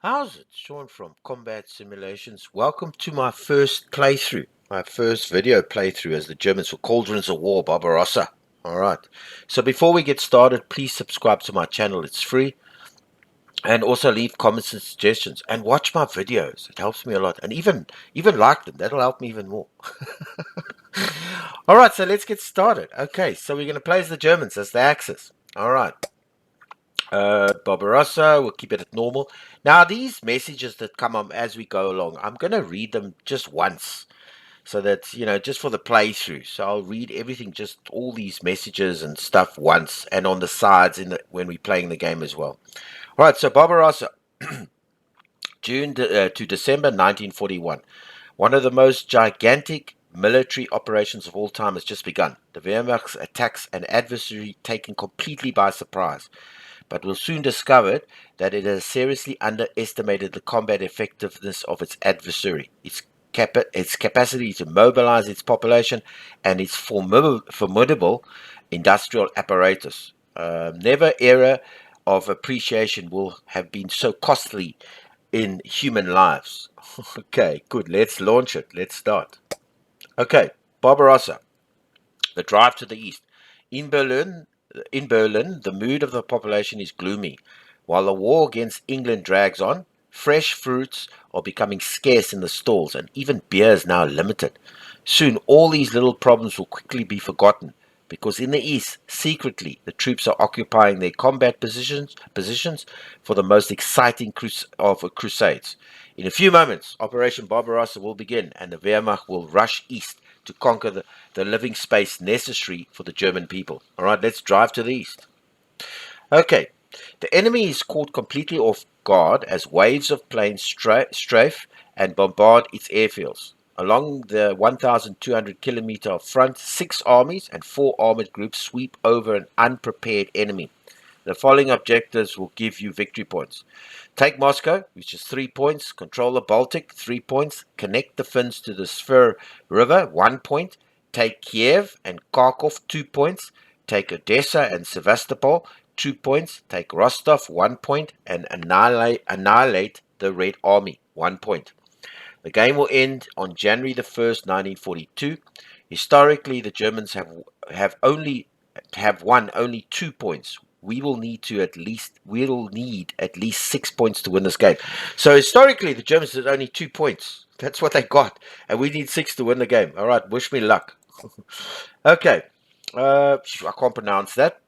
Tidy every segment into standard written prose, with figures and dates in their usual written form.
How's it? Sean from Combat Simulations. Welcome to my first playthrough, my first video playthrough as the Germans for Cauldrons of War Barbarossa. Alright, so before we get started, please subscribe to my channel, it's free. And also leave comments and suggestions and watch my videos. It helps me a lot. And even like them, that'll help me even more. Alright, so let's get started. Okay, so we're going to play as the Germans, as the Axis. Alright. Barbarossa, we'll keep it at normal. Now, these messages that come up as we go along, I'm going to read them just once. So that, just for the playthrough. So I'll read everything, just all these messages and stuff once. And on the sides when we're playing the game as well. All right, so Barbarossa, June to December 1941. One of the most gigantic military operations of all time has just begun. The Wehrmacht attacks an adversary taken completely by surprise, but will soon discover that it has seriously underestimated the combat effectiveness of its adversary, its capacity to mobilize its population, and its formidable industrial apparatus. Never era of appreciation will have been so costly in human lives. Okay, good. Let's launch it. Let's start. Okay, Barbarossa, the drive to the east. In Berlin, the mood of the population is gloomy. While the war against England drags on, fresh fruits are becoming scarce in the stalls, and even beer is now limited. Soon, all these little problems will quickly be forgotten, because in the east, secretly, the troops are occupying their combat positions for the most exciting of crusades. In a few moments, Operation Barbarossa will begin, and the Wehrmacht will rush east to conquer the living space necessary for the German people. All right, let's drive to the east. Okay, the enemy is caught completely off guard as waves of planes strafe and bombard its airfields. Along the 1,200-kilometer front, 6 armies and 4 armored groups sweep over an unprepared enemy. The following objectives will give you victory points. Take Moscow, which is 3 points. Control the Baltic, 3 points. Connect the Finns to the Sver River, 1 point. Take Kiev and Kharkov, 2 points. Take Odessa and Sevastopol, 2 points. Take Rostov, 1 point. And annihilate the Red Army, 1 point. The game will end on January the 1st, 1942. Historically, the Germans have won only 2 points. We'll need at least 6 points to win this game. So historically, the Germans had only 2 points. That's what they got, and we need 6 to win the game. All right, wish me luck. Okay, I can't pronounce that.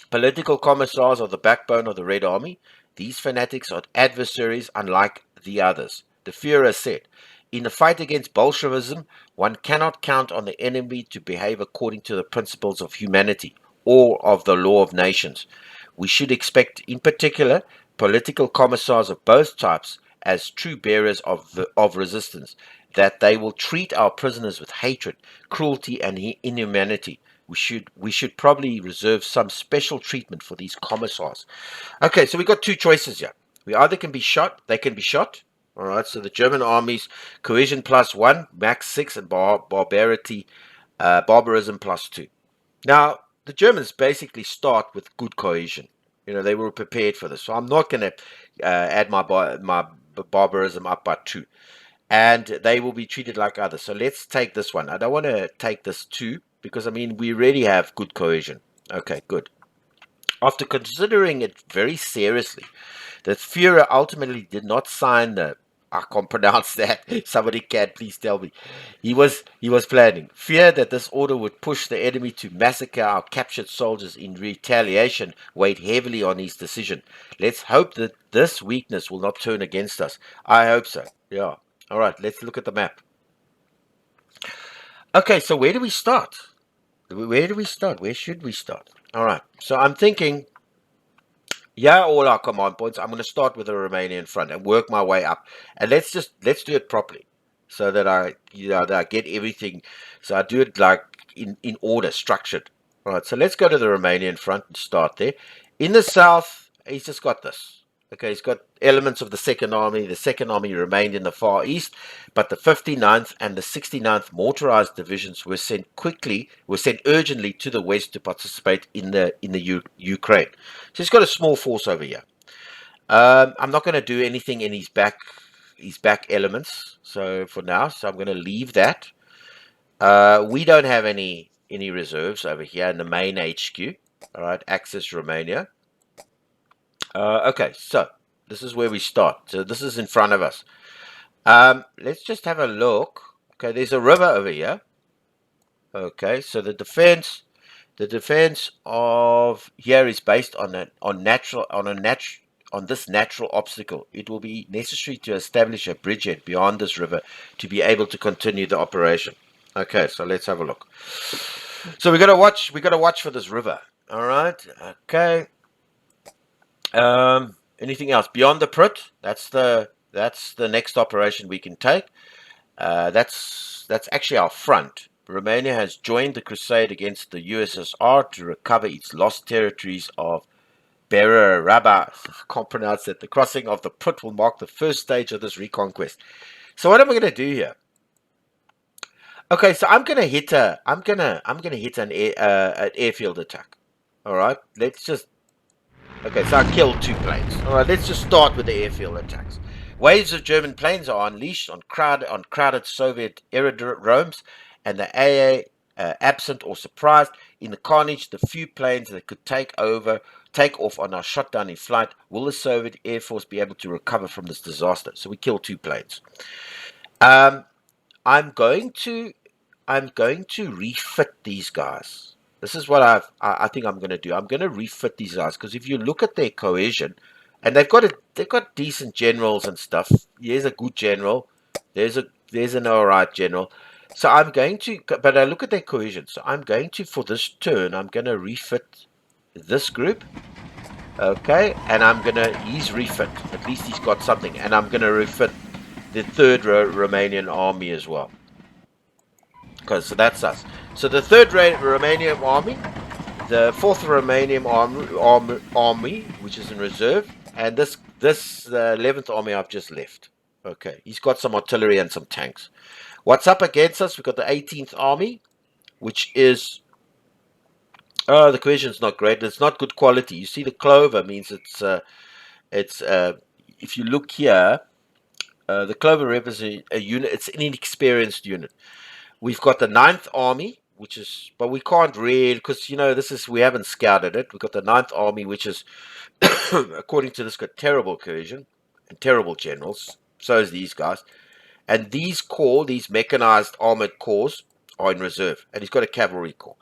Political commissars are the backbone of the Red Army. These fanatics are adversaries unlike the others. The Führer said, "In the fight against Bolshevism, one cannot count on the enemy to behave according to the principles of humanity or of the law of nations. We should expect, in particular, political commissars of both types as true bearers of resistance, that they will treat our prisoners with hatred, cruelty, and inhumanity. We should probably reserve some special treatment for these commissars." Okay, so we got 2 choices here. We either can be shot, they can be shot. All right, so the German army's cohesion +1, max 6, and barbarism +2. Now, the Germans basically start with good cohesion. They were prepared for this. So I'm not going to add my barbarism up by 2. And they will be treated like others. So let's take this one. I don't want to take this 2 because, we already have good cohesion. Okay, good. After considering it very seriously, the Führer ultimately did not sign the... I can't pronounce that. Somebody can, please tell me. He was planning. Fear that this order would push the enemy to massacre our captured soldiers in retaliation weighed heavily on his decision. Let's hope that this weakness will not turn against us. I hope so. Yeah. All right, let's look at the map. Okay, so where do we start? Where do we start? Where should we start? All right, so I'm thinking... Yeah, all our command points. I'm going to start with the Romanian front and work my way up. And let's do it properly, so that that I get everything. So I do it like in order, structured. All right. So let's go to the Romanian front and start there. In the south, he's just got this. Okay, he's got elements of the Second Army. The Second Army remained in the far east, but the 59th and the 69th motorized divisions were sent urgently to the west to participate in the Ukraine. So he's got a small force over here. I'm not going to do anything in his back elements. So for now, so I'm going to leave that. We don't have any reserves over here in the main HQ. All right, Axis Romania. Okay, so this is where we start. So this is in front of us. Let's just have a look. Okay, there's a river over here. Okay, so the defense of here is based on on this natural obstacle. It will be necessary to establish a bridgehead beyond this river to be able to continue the operation. Okay, so let's have a look. So we gotta watch for this river. All right. Okay. Anything else beyond the Prit? That's the next operation we can take. That's actually our front. Romania has joined the crusade against the USSR to recover its lost territories of Beraraba. Can't pronounce that. The crossing of the Put will mark the first stage of this reconquest. So what am I going to do here? Okay, so I'm gonna hit an airfield attack. All right, let's just Okay, so I killed 2 planes. All right, let's just start with the airfield attacks. Waves of German planes are unleashed on crowded Soviet aerodromes, and the AA, absent or surprised in the carnage, the few planes that could take off on are shot down in flight. Will the Soviet Air Force be able to recover from this disaster? So we killed 2 planes. Um, I'm going to I'm going to refit these guys. This is what I think I'm going to do. I'm going to refit these guys because if you look at their cohesion, and they've got decent generals and stuff. Here's a good general. There's an alright general. So I'm going to, but I look at their cohesion. So I'm going to, for this turn, I'm going to refit this group. Okay, and he's refit. At least he's got something, and I'm going to refit the third Romanian army as well. Okay, so that's us. So the third Romanian army, the fourth Romanian army, which is in reserve, and this 11th army I've just left. Okay, he's got some artillery and some tanks. What's up against us? We've got the 18th army, which is the cohesion's not great. It's not good quality. You see, the clover means it's if you look here, the clover represents a unit. It's an inexperienced unit. We've got the 9th Army, which is, but we can't read because, we haven't scouted it. We've got the 9th Army, which is, according to this, got terrible cohesion and terrible generals. So is these guys. And these mechanized armored corps are in reserve. And he's got a cavalry corps.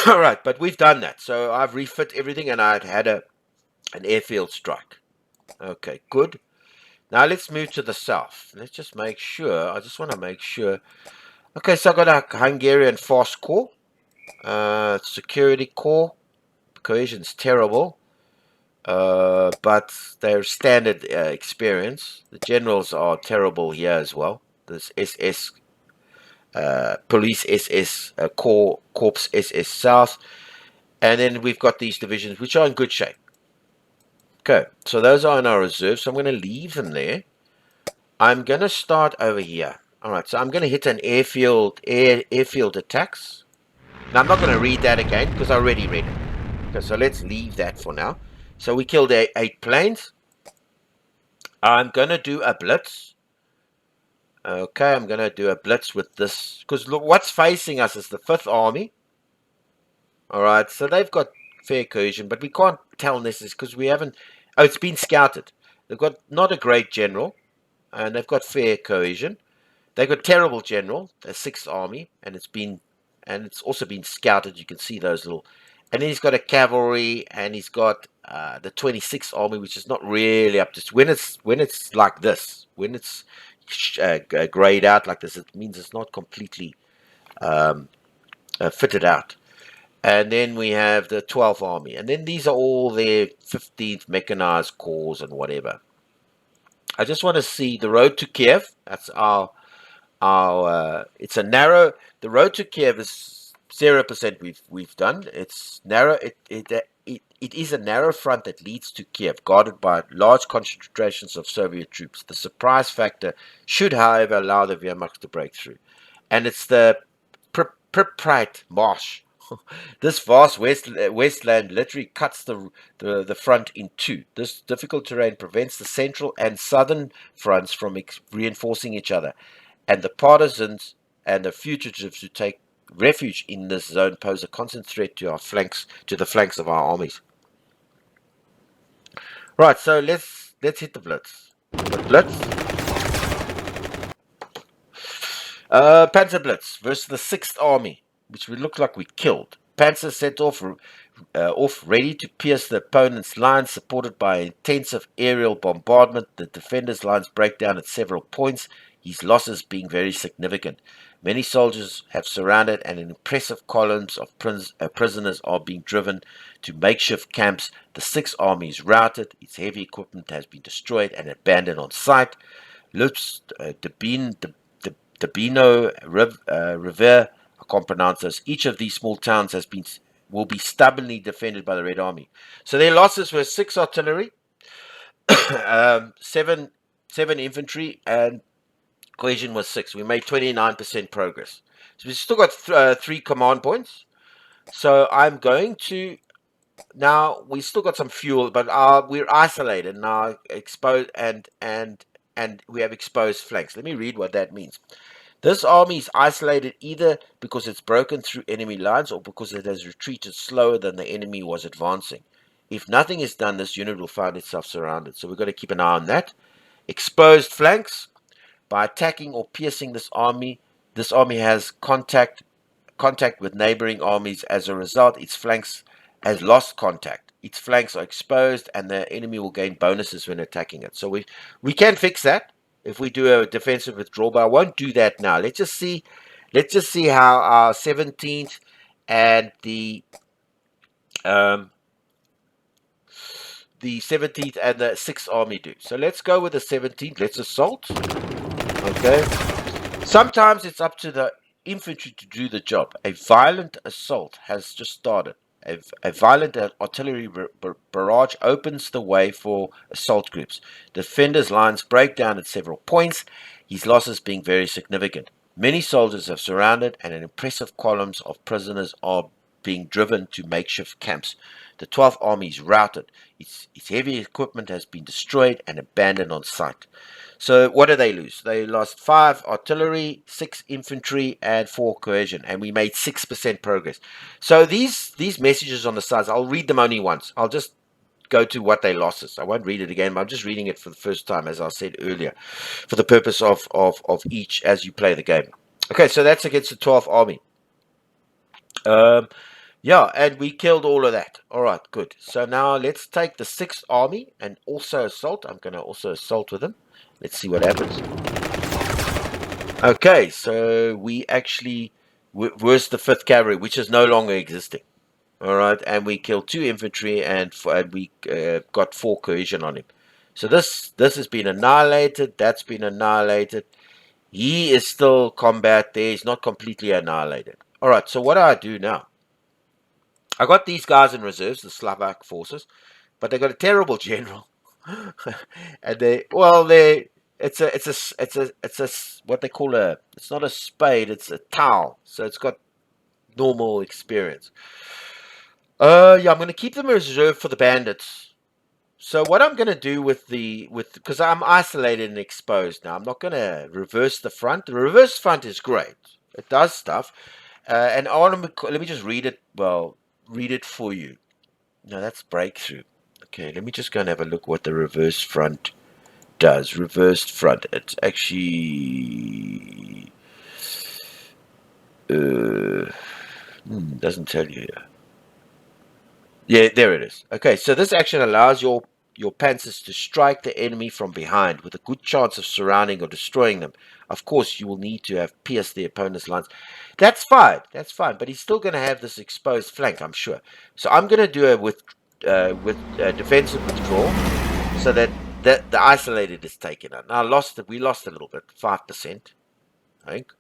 All right, but we've done that. So I've refit everything and I'd had an airfield strike. Okay, good. Now let's move to the south. Let's just make sure. I just want to make sure. Okay, so I got a Hungarian fast corps, security corps. Cohesion's terrible, but they're standard experience. The generals are terrible here as well. There's SS, police SS, corps SS South, and then we've got these divisions which are in good shape. Okay, so those are in our reserves. So I'm going to leave them there. I'm going to start over here. All right, so I'm going to hit an airfield attacks. Now I'm not going to read that again because I already read it. Okay, so let's leave that for now. So we killed 8 planes. I'm going to do a blitz. Okay, I'm going to do a blitz with this because look, what's facing us is the 5th Army. All right, so they've got fair cohesion, but we can't tell this is because we haven't. Oh, it's been scouted. They've got not a great general, and they've got fair cohesion. They've got terrible general, the 6th Army, and it's also been scouted. You can see those little, and then he's got a cavalry, and he's got the 26th Army, which is not really up to when it's like this, when it's grayed out like this, it means it's not completely fitted out. And then we have the 12th Army, and then these are all their 15th mechanized corps and whatever. I just want to see the road to Kiev. That's our it's a narrow. The road to Kiev is 0%. We've done. It's narrow. It is a narrow front that leads to Kiev, guarded by large concentrations of Soviet troops. The surprise factor should, however, allow the Wehrmacht to break through, and it's the Pripyat Marsh. This vast wasteland literally cuts the front in two. This difficult terrain prevents the central and southern fronts from reinforcing each other, and the partisans and the fugitives who take refuge in this zone pose a constant threat to the flanks of our armies. Right, so let's hit the blitz. The blitz. Panzer Blitz versus the 6th Army, which we look like we killed. Panzer set off ready to pierce the opponent's lines, supported by intensive aerial bombardment. The defender's lines break down at several points, his losses being very significant. Many soldiers have surrounded, and impressive columns of prisoners are being driven to makeshift camps. The 6th Army is routed, its heavy equipment has been destroyed and abandoned on site. Lutz, Deepening, River, I can't pronounce this. Each of these small towns will be stubbornly defended by the Red Army. So their losses were 6 artillery, 7 infantry, and cohesion was 6. We made 29% progress. So we still got 3 command points. So I'm going to now. We still got some fuel, but we're isolated now, exposed and we have exposed flanks. Let me read what that means. This army is isolated either because it's broken through enemy lines or because it has retreated slower than the enemy was advancing. If nothing is done, this unit will find itself surrounded. So we've got to keep an eye on that. Exposed flanks. By attacking or piercing this army has contact with neighboring armies. As a result, its flanks has lost contact. Its flanks are exposed, and the enemy will gain bonuses when attacking it. So we can fix that if we do a defensive withdrawal, but I won't do that now. Let's just see how our 17th and the 17th and the 6th Army do. So let's go with the 17th. Let's assault. Okay. Sometimes it's up to the infantry to do the job. A violent assault has just started. A violent artillery barrage opens the way for assault groups. Defenders' lines break down at several points, his losses being very significant. Many soldiers have surrounded, and an impressive columns of prisoners are being driven to makeshift camps. The 12th Army is routed. Its heavy equipment has been destroyed and abandoned on site. So what do they lose? They lost 5 artillery, 6 infantry, and 4 cohesion, and we made 6% progress. So these messages on the sides, I'll read them only once. I'll just go to what they lost. I won't read it again, but I'm just reading it for the first time, as I said earlier, for the purpose of each as you play the game. Okay, so that's against the 12th Army. Yeah, and we killed all of that. All right, good. So now let's take the 6th Army and also assault. I'm going to also assault with them. Let's see what happens. Okay, so we actually where's the 5th Cavalry, which is no longer existing. All right, and we killed 2 infantry and we got 4 cohesion on him. So this has been annihilated. That's been annihilated. He is still combat there. He's not completely annihilated. All right, so what do I do now? I got these guys in reserves, the Slovak forces, but they got a terrible general. And it's a what they call it's not a spade, it's a towel. So it's got normal experience. Yeah, I'm going to keep them in reserve for the bandits. So what I'm going to do because I'm isolated and exposed now, I'm not going to reverse the front. The reverse front is great. It does stuff. And let me just read it. Well, read it for you. No, that's breakthrough. Okay, let me just go and have a look what the reverse front does. Reversed front. It's actually doesn't tell you here. Yeah, there it is. Okay, so this action allows your panzers to strike the enemy from behind with a good chance of surrounding or destroying them. Of course, you will need to have pierced the opponent's lines. That's fine. That's fine. But he's still going to have this exposed flank, I'm sure. So I'm going to do it with defensive withdrawal, so that the isolated is taken out. Now we lost a little bit, 5%, I think.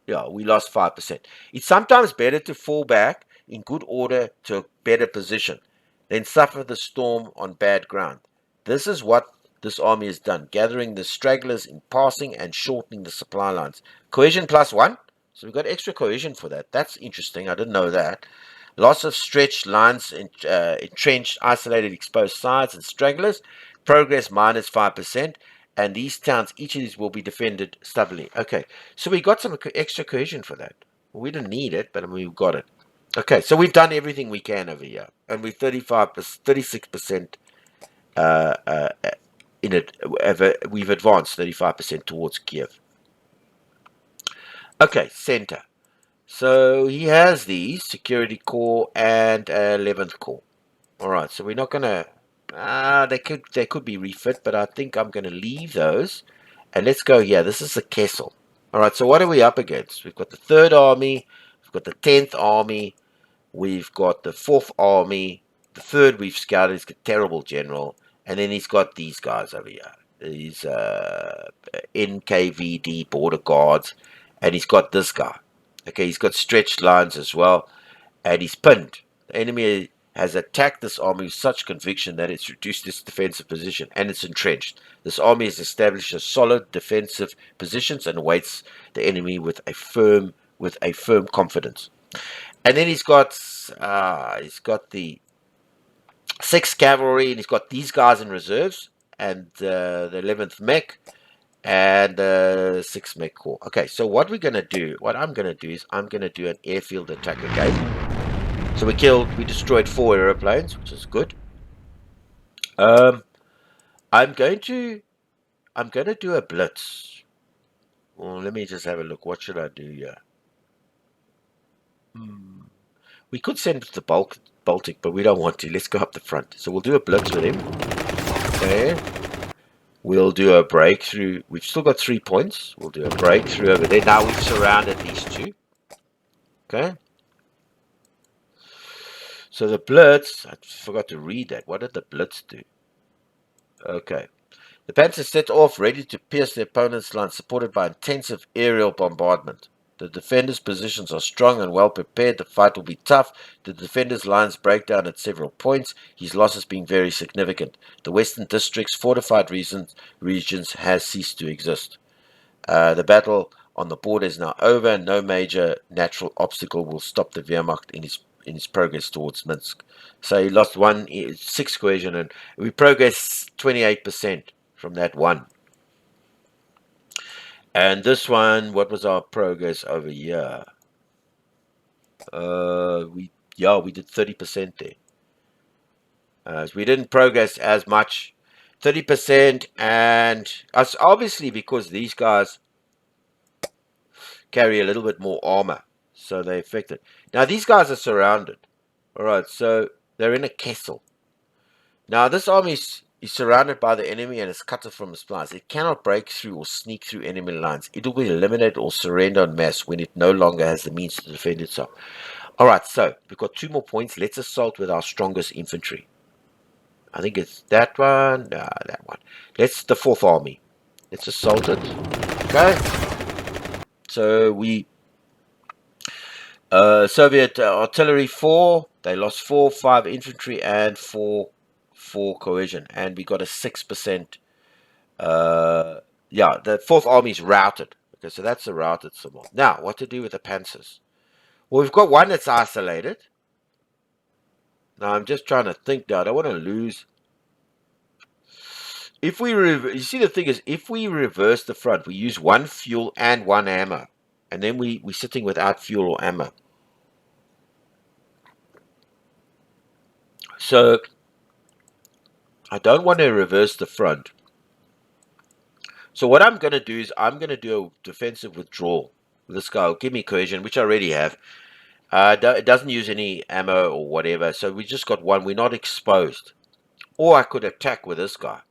Yeah, we lost 5%. It's sometimes better to fall back in good order to a better position than suffer the storm on bad ground. This is what this army has done, gathering the stragglers in passing and shortening the supply lines. Cohesion +1, So we've got extra cohesion for that. That's interesting. I didn't know that. Loss of stretched lines, entrenched, isolated, exposed sides, and stragglers. Progress minus 5%. And these towns, each of these will be defended stubbornly. Okay, so we got some extra cohesion for that. We didn't need it, but I mean, we've got it. Okay, so we've done everything we can over here. And we're 36% in it. We've advanced 35% towards Kiev. Okay, center. So he has these security core and 11th core. All right, so we're not gonna. They could be refit, but I think I'm gonna leave those, and let's go here. This is the Kessel. All right, so what are we up against? We've got the Third Army, we've got the 10th Army, we've got the 4th Army. The third we've scouted. He's a terrible general, and then he's got these guys over here. These NKVD border guards, and he's got this guy. Okay, he's got stretched lines as well, and he's pinned. The enemy has attacked this army with such conviction that it's reduced its defensive position and it's entrenched. This army has established a solid defensive positions and awaits the enemy with a firm confidence. And then he's got the 6th Cavalry, and he's got these guys in reserves, and the 11th Mech, and 6 Mech Corps. Okay, so what I'm going to do is I'm going to do an airfield attack again. So we destroyed 4 aeroplanes, which is good. I'm going to do a blitz. Well, let me just have a look. What should I do here? We could send it to the Baltic, but we don't want to. Let's go up the front. So we'll do a blitz with him. Okay. We'll do a breakthrough. We've still got 3 points. We'll do a breakthrough over there. Now we've surrounded these 2. Okay. So the blitz, I forgot to read that. What did the blitz do? Okay. The Panthers set off, ready to pierce the opponent's line, supported by intensive aerial bombardment. The defenders' positions are strong and well prepared. The fight will be tough. The defenders' lines break down at several points, his losses being very significant. The Western District's fortified regions has ceased to exist. The battle on the border is now over, and no major natural obstacle will stop the Wehrmacht in his progress towards Minsk. So he lost 6 cohesion, and we progressed 28% from that one. And this one, what was our progress over here? We did 30% there. So we didn't progress as much, 30%, and us obviously because these guys carry a little bit more armor, so they're affected. Now these guys are surrounded. All right, so they're in a castle. Now this army is surrounded by the enemy and is cut off from its supplies. It cannot break through or sneak through enemy lines. It will be eliminated or surrender en masse when it no longer has the means to defend itself. Alright, so we've got 2 more points. Let's assault with our strongest infantry. I think it's that one. No, that one. Let's the 4th Army. Let's assault it. Okay. So we Soviet artillery 4. They lost 4, 5 infantry, and 4 cohesion, and we got a 6%. The 4th Army is routed. Okay, so that's a routed symbol. Now, what to do with the Panzers? Well, we've got one that's isolated. Now, I'm just trying to think now. I don't want to lose. If we you see, the thing is, if we reverse the front, we use 1 fuel and 1 ammo, and then we're sitting without fuel or ammo. So I don't want to reverse the front. So what I'm going to do is I'm going to do a defensive withdrawal. This guy will give me cohesion, which I already have. It doesn't use any ammo or whatever, so we just got 1. We're not exposed. Or I could attack with this guy.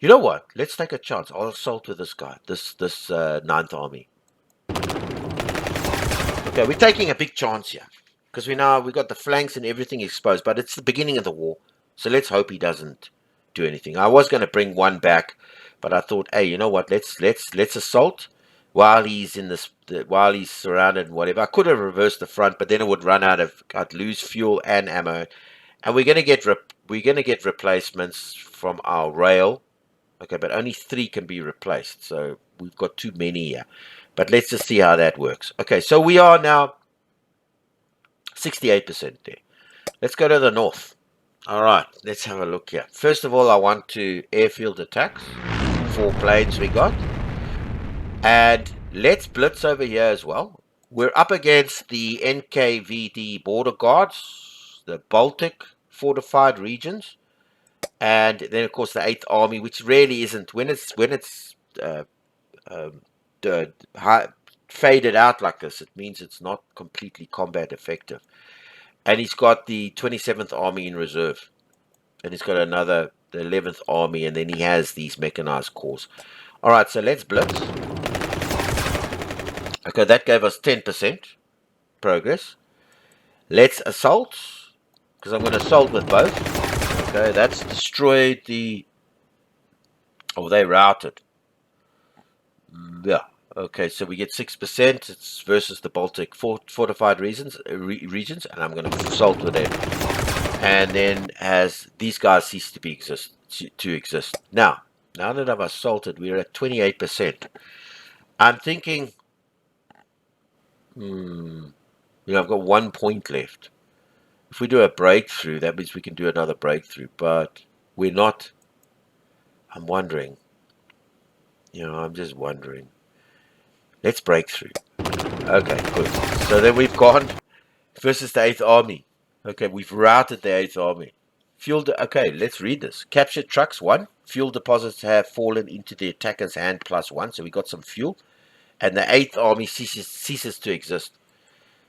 You know what? Let's take a chance. I'll assault with this guy, this 9th Army. Okay, we're taking a big chance here. Because we got the flanks and everything exposed, but it's the beginning of the war. So let's hope he doesn't do anything. I was going to bring 1 back, but I thought, hey, you know what? Let's assault while he's while he's surrounded and whatever. I could have reversed the front, but then it would run out of. I'd lose fuel and ammo, and we're going to get replacements from our rail. Okay, but only 3 can be replaced, so we've got too many here. But let's just see how that works. Okay, so we are now 68% there. Let's go to the north. All right, let's have a look here. First of all, I want to airfield attacks. 4 planes we got. And let's blitz over here as well. We're up against the NKVD border guards, the Baltic fortified regions, and then of course the Eighth Army, which really isn't when it's uh, um, high, faded out like this. It means it's not completely combat effective. And he's got the 27th Army in reserve, and he's got the 11th Army, and then he has these mechanized corps. All right, so let's blitz. Okay, that gave us 10% progress. Let's assault, because I'm going to assault with both. Okay, that's destroyed the... Oh, they routed. Yeah. Okay, so we get 6%. It's versus the Baltic fortified regions, and I'm going to assault with them. And then as these guys cease to exist. Now that I've assaulted, we're at 28%. I'm thinking, I've got 1 point left. If we do a breakthrough, that means we can do another breakthrough, but we're not. I'm wondering. I'm just wondering. Let's break through. Okay, good. So then we've gone versus the 8th Army. Okay, we've routed the 8th Army. Okay, let's read this. Captured trucks, 1. Fuel deposits have fallen into the attacker's hand, +1. So we got some fuel. And the 8th Army ceases to exist.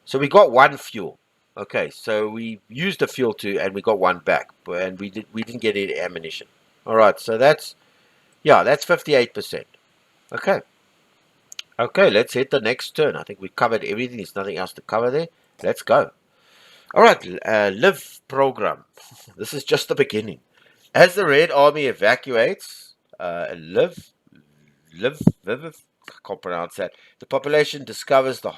So we got 1 fuel. Okay, so we used the fuel and we got 1 back. And we didn't get any ammunition. All right, so that's 58%. Okay. Okay, let's hit the next turn. I think we covered everything. There's nothing else to cover there. Let's go. All right, live program. This is just the beginning. As the Red Army evacuates, live, I can't pronounce that. The population discovers the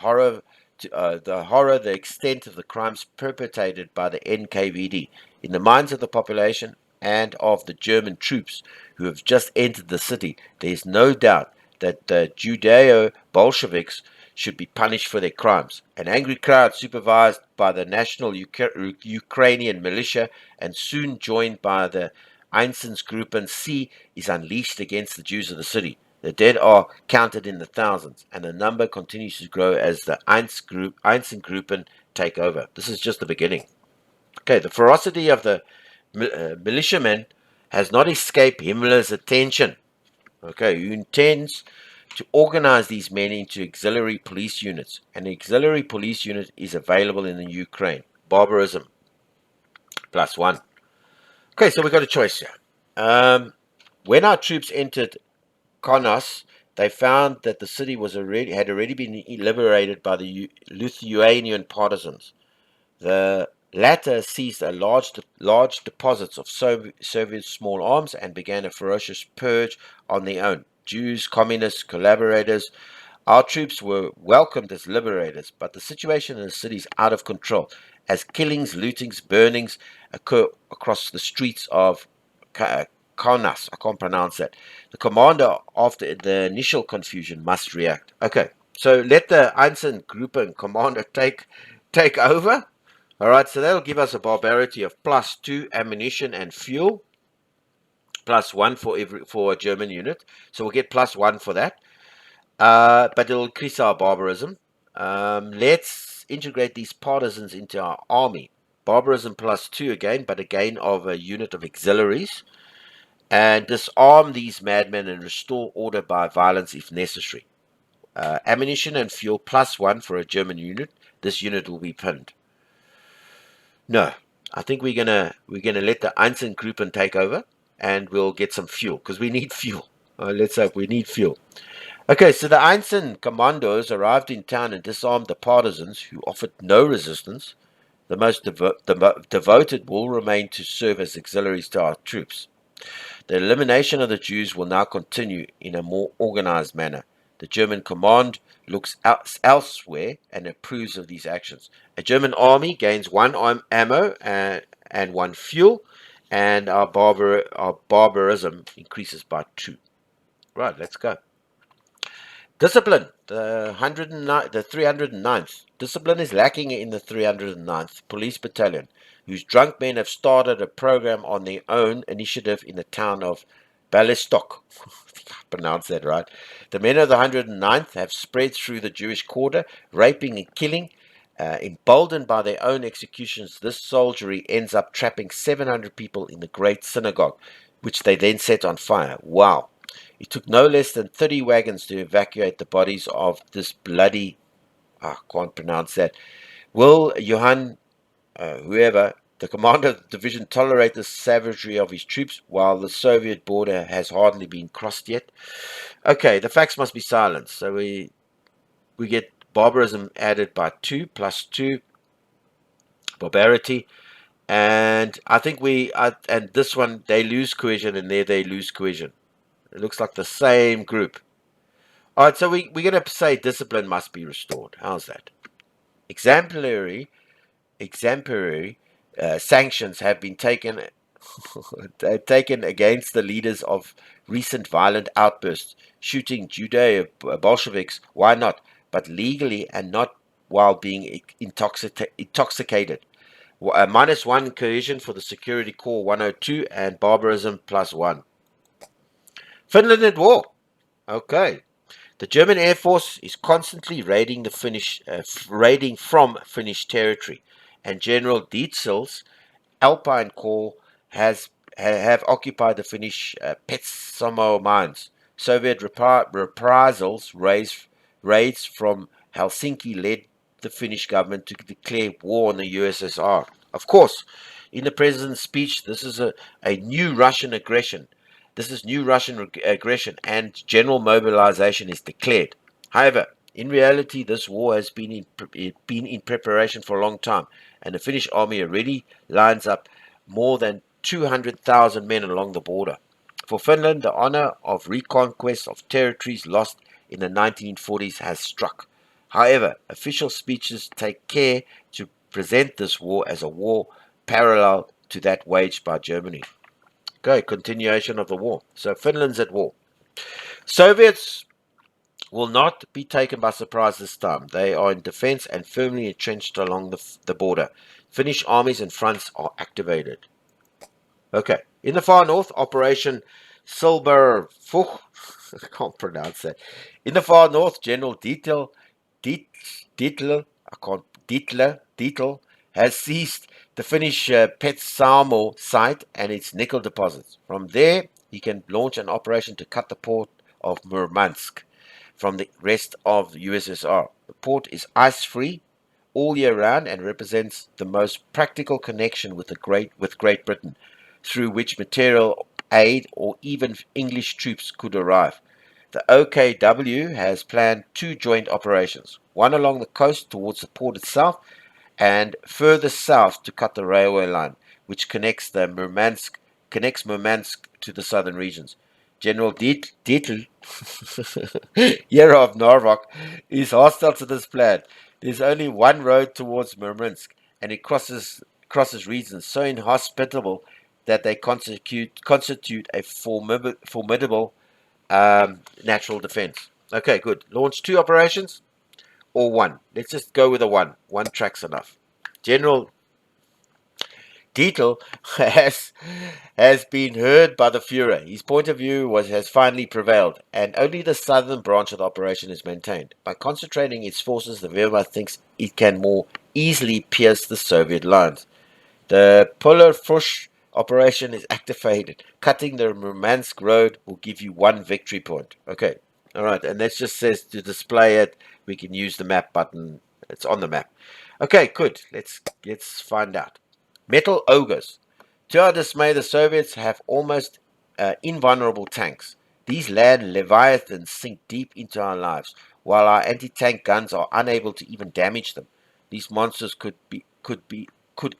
extent of the crimes perpetrated by the NKVD in the minds of the population and of the German troops who have just entered the city. There is no doubt that the Judeo-Bolsheviks should be punished for their crimes. An angry crowd supervised by the national Ukrainian militia and soon joined by the Einsatzgruppen C is unleashed against the Jews of the city. The dead are counted in the thousands, and the number continues to grow as the Einsatzgruppen take over. This is just the beginning. Okay, the ferocity of the militiamen has not escaped Himmler's attention. Okay, who intends to organize these men into auxiliary police units. An auxiliary police unit is available in the Ukraine. Barbarism, +1. Okay, so we got a choice here. When our troops entered Kaunas, they found that the city had already been liberated by the Lithuanian partisans. The latter seized large deposits of Soviet small arms and began a ferocious purge on their own. Jews, communists, collaborators. Our troops were welcomed as liberators, but the situation in the city is out of control as killings, lootings, burnings occur across the streets of Kaunas. I can't pronounce that. The commander, after the initial confusion, must react. Okay, so let the Einsatzgruppen commander take over. All right, so that'll give us a barbarity of +2 ammunition and fuel, +1 for a German unit. So we'll get +1 for that. But it'll increase our barbarism. Let's integrate these partisans into our army. Barbarism +2 again, but again of a unit of auxiliaries. And disarm these madmen and restore order by violence if necessary. Ammunition and fuel +1 for a German unit. This unit will be pinned. No, I think we're gonna let the Einsatzgruppen take over, and we'll get some fuel because we need fuel. Let's hope we need fuel. Okay, so the Einstein commandos arrived in town and disarmed the partisans who offered no resistance. The most devoted will remain to serve as auxiliaries to our troops. The elimination of the Jews will now continue in a more organized manner. The German command looks elsewhere and approves of these actions. A German army gains 1 ammo and 1 fuel, and our barbarism increases by 2. Right, let's go. Discipline, the 309th. Discipline is lacking in the 309th Police Battalion, whose drunk men have started a program on their own initiative in the town of Ballistok. I think I pronounced that right. The men of the 109th have spread through the Jewish quarter, raping and killing. Emboldened by their own executions, this soldiery ends up trapping 700 people in the Great Synagogue, which they then set on fire. Wow. It took no less than 30 wagons to evacuate the bodies of this bloody, I can't pronounce that, Will Johann, whoever, the commander of the division, tolerate the savagery of his troops while the Soviet border has hardly been crossed yet? Okay, the facts must be silenced. So we get barbarism added by 2 plus 2, barbarity. And I think and this one, they lose cohesion, and there they lose cohesion. It looks like the same group. All right, so we're going to say discipline must be restored. How's that? Exemplary sanctions have been taken taken against the leaders of recent violent outbursts, shooting Judeo Bolsheviks. Why not? But legally and not while being intoxicated. -1 cohesion for the Security Corps 102 and barbarism +1. Finland at war. Okay. The German Air Force is constantly raiding from Finnish territory, and General Dietzel's Alpine Corps have occupied the Finnish Petsamo mines. Soviet reprisals raids from Helsinki led the Finnish government to declare war on the USSR. Of course, in the president's speech, this is a new Russian aggression. This is new Russian aggression, and general mobilization is declared. However, in reality, this war has been in preparation for a long time, and the Finnish army already lines up more than 200,000 men along the border. For Finland, the honor of reconquest of territories lost in the 1940s has struck. However, official speeches take care to present this war as a war parallel to that waged by Germany. Okay, continuation of the war. So Finland's at war. Soviets will not be taken by surprise this time. They are in defense and firmly entrenched along the border. Finnish armies and fronts are activated. Okay, in the far north, Operation Silberfuch. I can't pronounce that. In the far north, General Dietl, Dietl has seized the Finnish Petsamo site and its nickel deposits. From there, he can launch an operation to cut the port of Murmansk from the rest of the USSR. The port is ice-free all year round and represents the most practical connection with Great Britain, through which material aid or even English troops could arrive. The OKW has planned 2 joint operations, one along the coast towards the port itself, and further south to cut the railway line, which connects Murmansk to the southern regions. General Dietl, Yerov Narvok, is hostile to this plan. There's only one road towards Murmansk, and it crosses regions so inhospitable that they constitute a formidable natural defense. Okay, good. Launch 2 operations or 1. Let's just go with a 1. 1 track's enough. General Dietl has been heard by the Führer. His point of view has finally prevailed, and only the southern branch of the operation is maintained. By concentrating its forces, the Wehrmacht thinks it can more easily pierce the Soviet lines. The Polarfusch operation is activated. Cutting the Murmansk road will give you 1 victory point. Okay, all right, and that just says to display it, we can use the map button. It's on the map. Okay, good. Let's find out. Metal ogres. To our dismay, the Soviets have almost invulnerable tanks. These land leviathans sink deep into our lives, while our anti-tank guns are unable to even damage them. These monsters could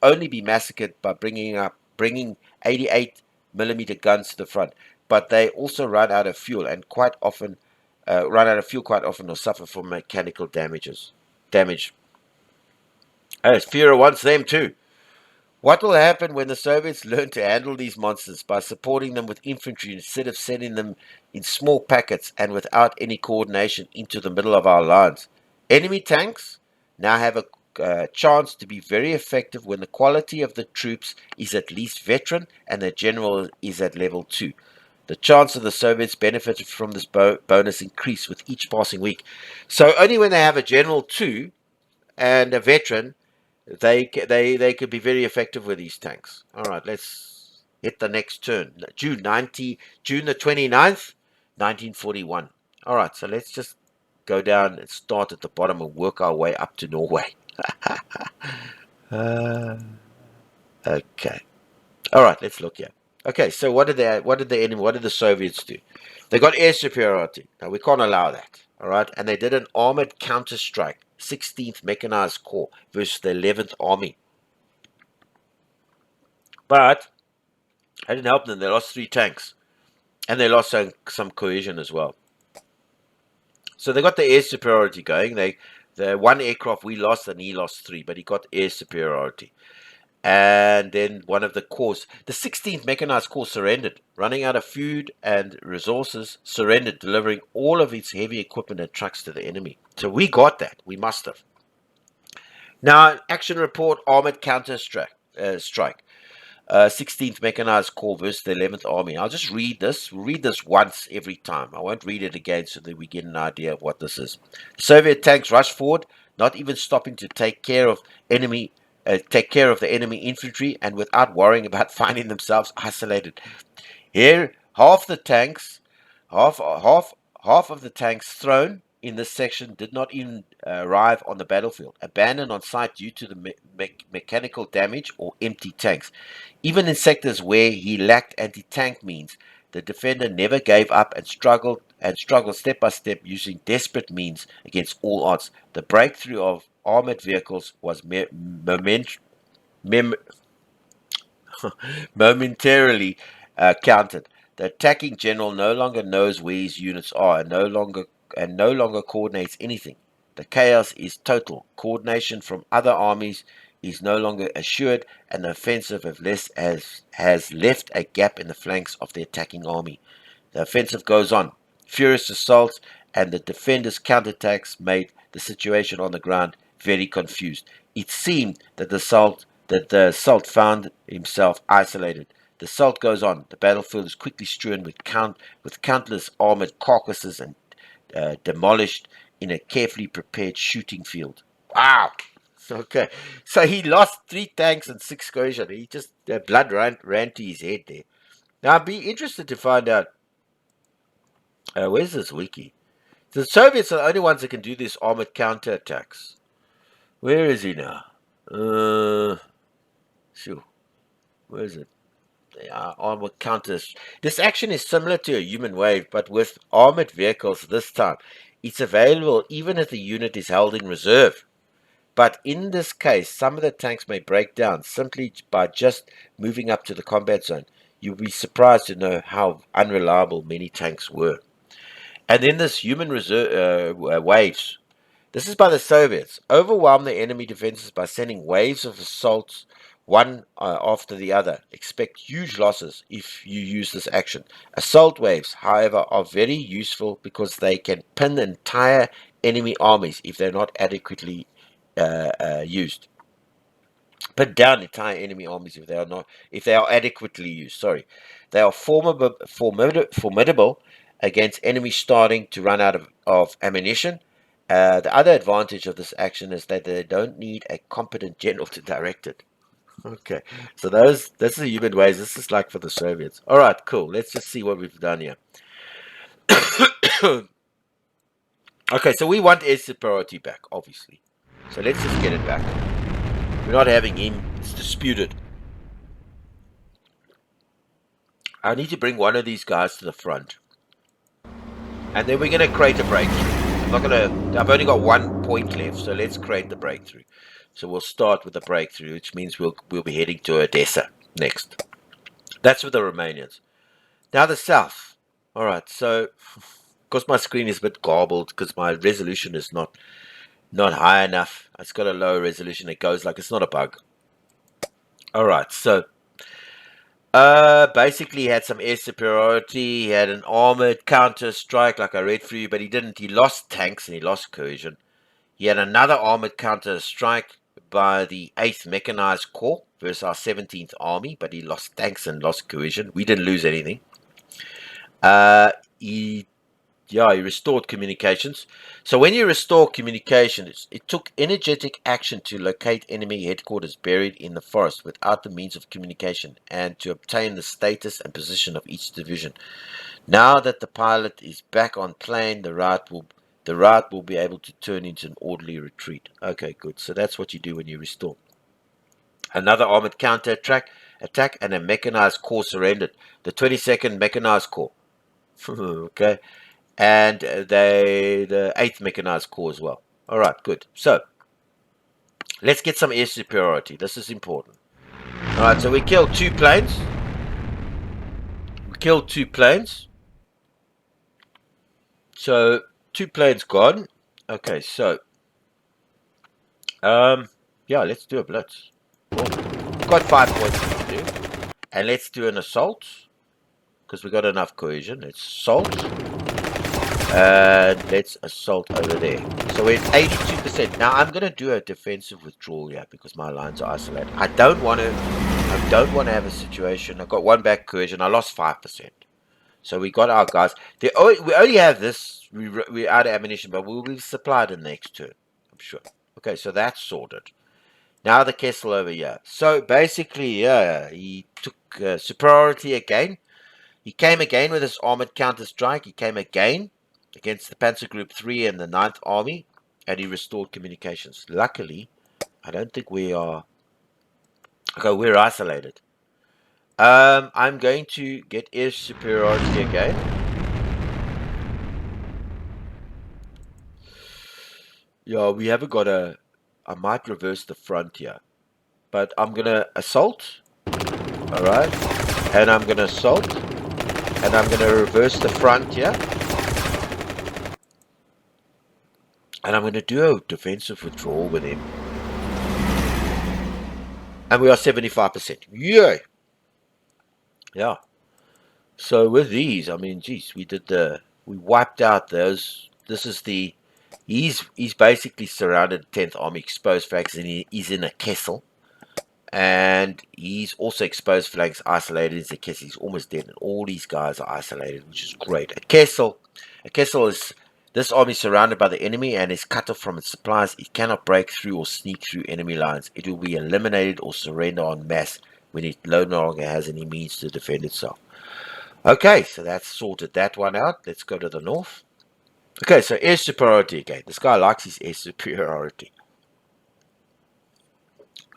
only be massacred by bringing 88 mm guns to the front, but they also run out of fuel quite often, or suffer from mechanical damage. Oh, Führer wants them too. What will happen when the Soviets learn to handle these monsters by supporting them with infantry instead of sending them in small packets and without any coordination into the middle of our lines? Enemy tanks now have a chance to be very effective when the quality of the troops is at least veteran and the general is at level 2. The chance of the Soviets benefiting from this bonus increase with each passing week. So only when they have a general 2 and a veteran they could be very effective with these tanks. All right, let's hit the next turn. June the 29th, 1941. All right, so let's just go down and start at the bottom and work our way up to Norway. uh, okay. All right, let's look here. Okay, so what did the Soviets do? They got air superiority. Now we can't allow that. All right, and they did an armored counterstrike, 16th Mechanized Corps versus the 11th Army. But I didn't help them. They lost 3 tanks, and they lost some cohesion as well. So they got the air superiority going. The one aircraft we lost, and he lost 3, but he got air superiority. And then one of the corps, the 16th Mechanized Corps, surrendered, running out of food and resources. Surrendered, delivering all of its heavy equipment and trucks to the enemy. So we got that. We must have. Now, action report: armored counter strike. 16th Mechanized Corps versus the 11th Army. I'll just read this. We'll read this once every time. I won't read it again so that we get an idea of what this is. Soviet tanks rushed forward, not even stopping to take care of the enemy infantry, and without worrying about finding themselves isolated. Here, half half half of the tanks thrown in this section did not even arrive on the battlefield, abandoned on site due to the mechanical damage or empty tanks. Even in sectors where he lacked anti-tank means, the defender never gave up and struggled step by step using desperate means against all odds. The breakthrough of armored vehicles was momentarily counted. The attacking general no longer knows where his units are and no longer coordinates anything. The chaos is total. Coordination from other armies is no longer assured, and the offensive has left a gap in the flanks of the attacking army. The offensive goes on. Furious assaults and the defenders' counterattacks made the situation on the ground very confused. It seemed that the assault found himself isolated. The assault goes on. The battlefield is quickly strewn with countless armored carcasses and demolished in a carefully prepared shooting field. Wow. Okay. So he lost 3 tanks and 6 cohesion. He just blood ran to his head there. Now I'd be interested to find out where's this wiki. The Soviets are the only ones that can do this armored counterattacks. Where is he now? Sure. Where is it? Armored counters. This action is similar to a human wave, but with armored vehicles this time. It's available even if the unit is held in reserve. But in this case, some of the tanks may break down simply by just moving up to the combat zone. You'll be surprised to know how unreliable many tanks were. And then this human reserve waves. This is by the Soviets. Overwhelm the enemy defenses by sending waves of assaults one after the other. Expect huge losses if you use this action. Assault waves, however, are very useful because they can pin entire enemy armies if they're not adequately used. Put down entire enemy armies if they are adequately used. Sorry, they are formidable against enemies starting to run out of ammunition. The other advantage of this action is that they don't need a competent general to direct it. Okay, so that's the human ways. This is like for the Soviets. All right, cool. Let's just see what we've done here. Okay, so we want air superiority back, obviously. So let's just get it back. We're not having him. It's disputed. I need to bring one of these guys to the front. And then we're going to create a breakthrough. I've only got 1 point left, so let's create the breakthrough. So we'll start with the breakthrough, which means we'll be heading to Odessa next. That's with the Romanians. Now the south. All right, so because my screen is a bit garbled because my resolution is not high enough. It's got a low resolution. It goes like it's not a bug. All right, so basically he had some air superiority. He had an armored counter strike, like I read for you, but he didn't. He lost tanks and he lost cohesion. He had another armored counter strike by the 8th Mechanized Corps versus our 17th Army, but he lost tanks and lost cohesion. We didn't lose anything. Uh, he he restored communications. So when you restore communications, it took energetic action to locate enemy headquarters buried in the forest without the means of communication and to obtain the status and position of each division. Now that the pilot is back on plane, the route will be able to turn into an orderly retreat. Okay, good. So that's what you do when you restore. Another armored attack and a mechanized corps surrendered. The 22nd Mechanized Corps. Okay. And the 8th Mechanized Corps as well. All right, good. So let's get some air superiority. This is important. All right, so we killed 2 planes. We killed 2 planes. So 2 planes gone. Okay, so yeah, let's do a blitz. Cool. We've got 5 points to do, and let's do an assault because we got enough cohesion. Let's assault. And let's assault over there. So we're at 82%. Now I'm going to do a defensive withdrawal here because my lines are isolated. I don't want to have a situation. I've got 1 back cohesion. I lost 5%. So we got our guys. We only have this. We're out of ammunition, but we'll be supplied in the next turn, I'm sure. Okay, so that's sorted. Now the Kessel over here. So basically, yeah, he took superiority again. He came again with his armored counter-strike. He came again against the Panzer Group 3 and the 9th Army, and he restored communications. Luckily, I don't think we are... Okay, we're isolated. I'm going to get air superiority again. Yeah, we haven't got a... I might reverse the front here. But I'm going to assault. Alright. And I'm going to assault. And I'm going to reverse the front here. And I'm going to do a defensive withdrawal with him. And we are 75%. Yay! Yeah. So with these, I mean, geez, we wiped out those. This is the, he's basically surrounded 10th Army exposed flanks, and he's in a Kessel. And he's also exposed flanks, isolated in the Kessel. He's almost dead, and all these guys are isolated, which is great. A Kessel is, this army is surrounded by the enemy and is cut off from its supplies. It cannot break through or sneak through enemy lines. It will be eliminated or surrender en masse when it no longer has any means to defend itself. Okay, so that's sorted that one out. Let's go to the north. Okay, so air superiority again. This guy likes his air superiority.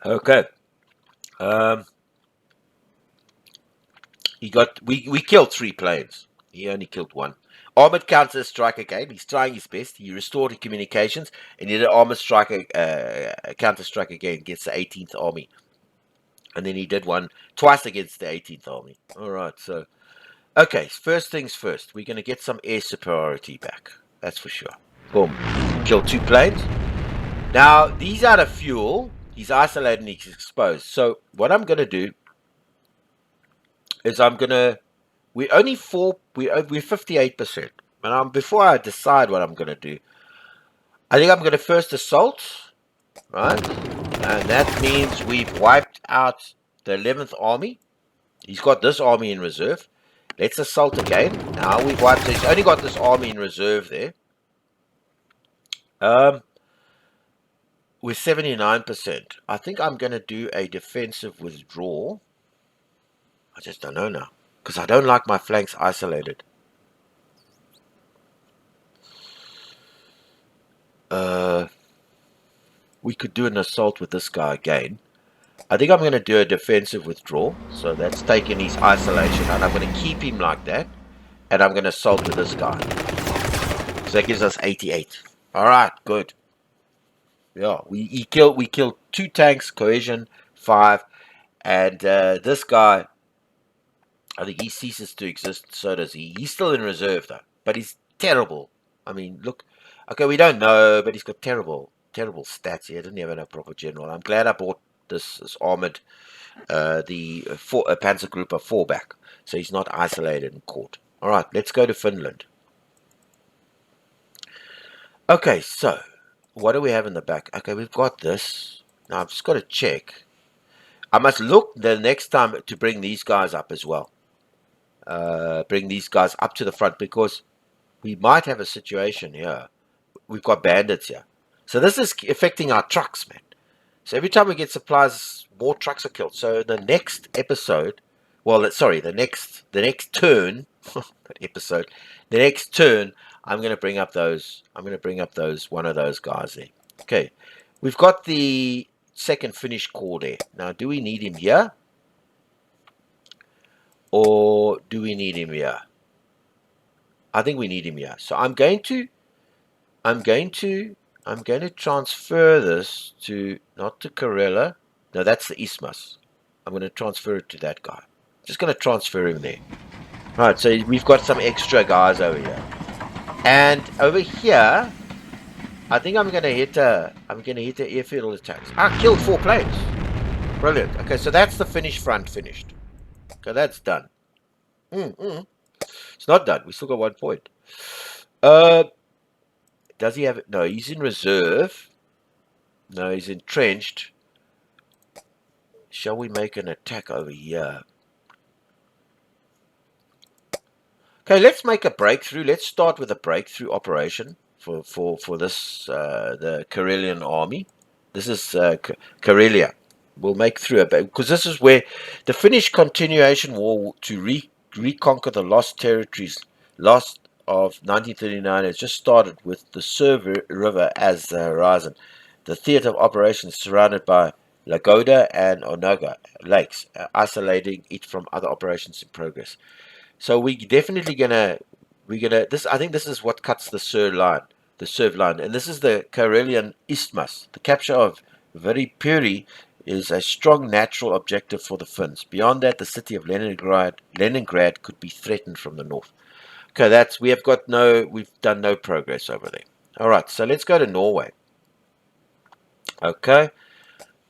Okay. We killed 3 planes. He only killed 1. Armored counter strike again. He's trying his best. He restored communications, and he did an armored strike counter strike again against the 18th Army. And then he did one twice against the 18th Army. All right, so okay. First things first. We're going to get some air superiority back. That's for sure. Boom. Killed 2 planes. Now these out of fuel. He's isolated and he's exposed. So what I'm going to do is we're only we're 58%. And before I decide what I'm gonna do, I think I'm gonna first assault, right? And that means we've wiped out the 11th Army. He's got this army in reserve. Let's assault again. Now we've wiped. He's only got this army in reserve there. We're 79%. I think I'm gonna do a defensive withdrawal. I just don't know now because I don't like my flanks isolated. We could do an assault with this guy again. I think I'm going to do a defensive withdrawal. So that's taking his isolation, and I'm going to keep him like that. And I'm going to assault with this guy. So that gives us 88. All right, good. Yeah, we killed 2 tanks, cohesion 5, and this guy, I think he ceases to exist. So does he. He's still in reserve though, but he's terrible. I mean, look. Okay, we don't know, but he's got terrible stats here. Didn't even have a proper general. I'm glad I bought this armored Panzergruppe fallback. So he's not isolated and caught. All right, let's go to Finland. Okay, so what do we have in the back? Okay, we've got this. Now I've just got to check. I must look the next time to bring these guys up as well. Bring these guys up to the front because we might have a situation here. We've got bandits here. So this is affecting our trucks, man. So every time we get supplies, more trucks are killed. So the next episode, well, sorry, the next turn, not episode, the next turn, I'm going to bring up those. I'm going to bring up those one of those guys there. Okay, we've got the second Finnish corps there. Now, do we need him here, or do we need him here? I think we need him here. So I'm going to transfer this to, not to Karela. No, that's the Isthmus. I'm going to transfer it to that guy. Just going to transfer him there. Right, so we've got some extra guys over here. And over here, I think I'm going to hit the airfield attacks. I killed 4 planes. Brilliant. Okay, so that's the Finnish front finished. Okay, that's done. It's not done. We still got 1 point. Does he have it? No, he's in reserve. No, he's entrenched. Shall we make an attack over here? Okay, let's make a breakthrough. Let's start with a breakthrough operation for this the Karelian army. This is Karelia. We'll make through it because this is where the Finnish continuation war to reconquer the lost territories, lost of 1939, has just started with the Serv River as the horizon. The theatre of operations surrounded by Lagoda and Onaga lakes, isolating it from other operations in progress. So we're definitely this. I think this is what cuts the Serv line, and this is the Karelian Isthmus. The capture of Viripuri is a strong natural objective for the Finns. Beyond that, the city of Leningrad could be threatened from the north. Okay, we've done no progress over there. All right, so let's go to Norway. Okay.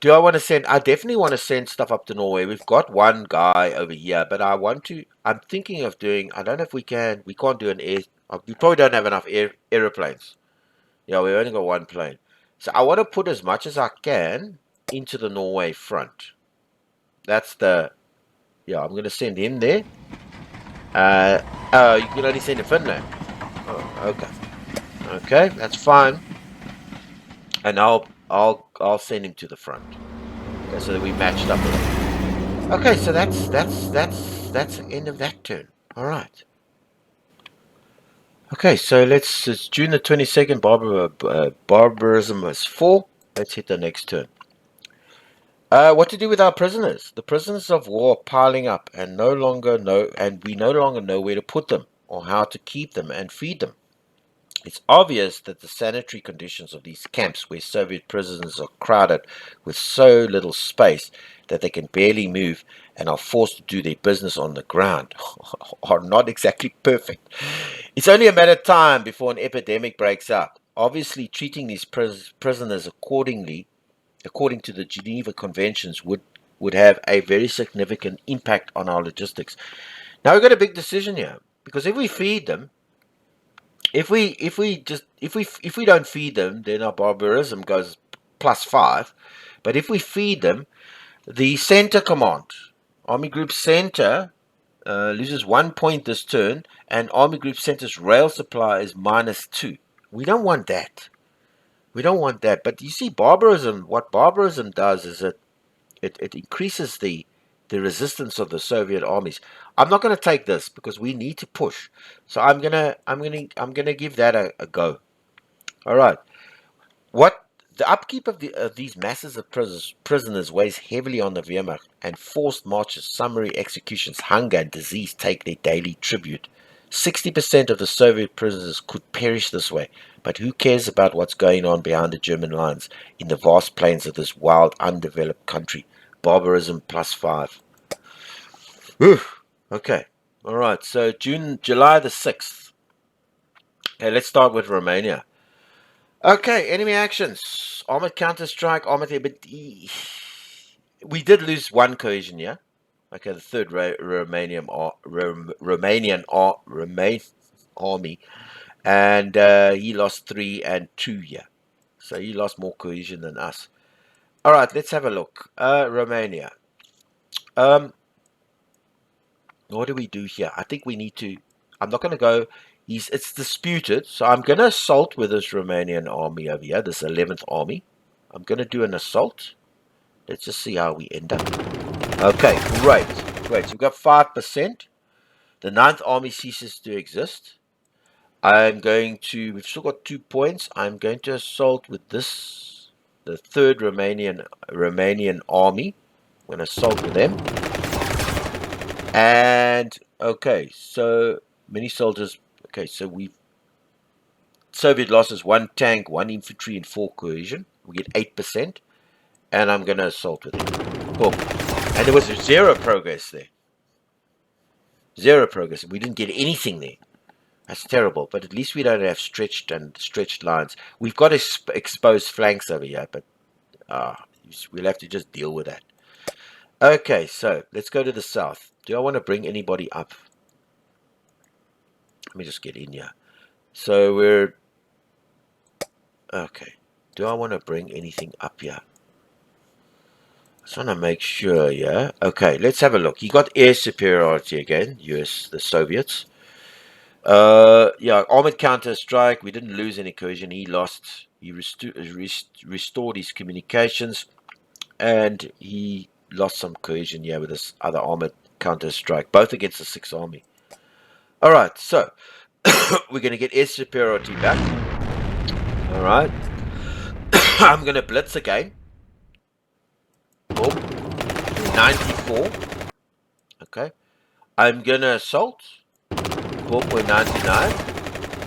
Do I want to send? I definitely want to send stuff up to Norway. We've got one guy over here, but I'm thinking of doing. I don't know if we can. We can't do an air. We probably don't have enough airplanes. Yeah, we only got 1 plane. So I want to put as much as I can into the Norway front. That's the. Yeah, I'm going to send him there. Oh, you can only send to Finland. Oh, okay. Okay, that's fine. And I'll send him to the front. Okay, so that we matched up with him. Okay, so that's the end of that turn. All right. Okay, so it's June the 22nd. Barbarism was 4. Let's hit the next turn. What to do with our prisoners? The prisoners of war are piling up, and we no longer know where to put them or how to keep them and feed them. It's obvious that the sanitary conditions of these camps, where Soviet prisoners are crowded with so little space that they can barely move and are forced to do their business on the ground, are not exactly perfect. It's only a matter of time before an epidemic breaks out. Obviously, treating these prisoners according to the Geneva Conventions would have a very significant impact on our logistics. Now we've got a big decision here, because if we feed them, if we don't feed them, then our barbarism goes +5. But if we feed them, the center command, Army Group Center, loses 1 point this turn, and Army Group Center's rail supply is -2. We don't want that. We don't want that. But you see, barbarism. What barbarism does is it increases the resistance of the Soviet armies. I'm not going to take this because we need to push. So I'm gonna give that a go. All right. What the upkeep of these masses of prisoners weighs heavily on the Wehrmacht, and forced marches, summary executions, hunger, and disease take their daily tribute. 60% of the Soviet prisoners could perish this way, but who cares about what's going on behind the German lines in the vast plains of this wild, undeveloped country? Barbarism +5. Whew. Okay. All right. So July the 6th. Okay, let's start with Romania. Okay, enemy actions. Armored counter-strike, armored air, but We did lose one cohesion, yeah. Okay, the third Romanian army, and he lost 3 and 2, yeah. So he lost more cohesion than us. All right, let's have a look. Romania. Um, what do we do here? I think we need to. I'm not going to go. It's disputed, so I'm going to assault with this Romanian army over here, this 11th army. I'm going to do an assault. Let's just see how we end up. Okay, great. Great. So we've got 5%. The 9th army ceases to exist. We've still got 2 points. I'm going to assault with this, the 3rd Romanian army. I'm going to assault with them. And, okay, so many soldiers. Okay, so Soviet losses 1 tank, 1 infantry, and 4 cohesion. We get 8%. And I'm going to assault with it. Boom. And there was 0 progress there. 0 progress. We didn't get anything there. That's terrible. But at least we don't have stretched lines. We've got exposed flanks over here, but we'll have to just deal with that. Okay, so let's go to the south. Do I want to bring anybody up? Let me just get in here. So we're... Okay. Do I want to bring anything up here? I just want to make sure, yeah. Okay, let's have a look. You got air superiority again, US, the Soviets. Yeah, armored counter strike. We didn't lose any cohesion. He lost. He restored his communications, and he lost some cohesion. Yeah, with this other armored counter strike, both against the 6th army. All right, so we're going to get air superiority back. All right, I'm going to blitz again. Boom, 94. Okay, I'm going to assault. Boom, we're 99.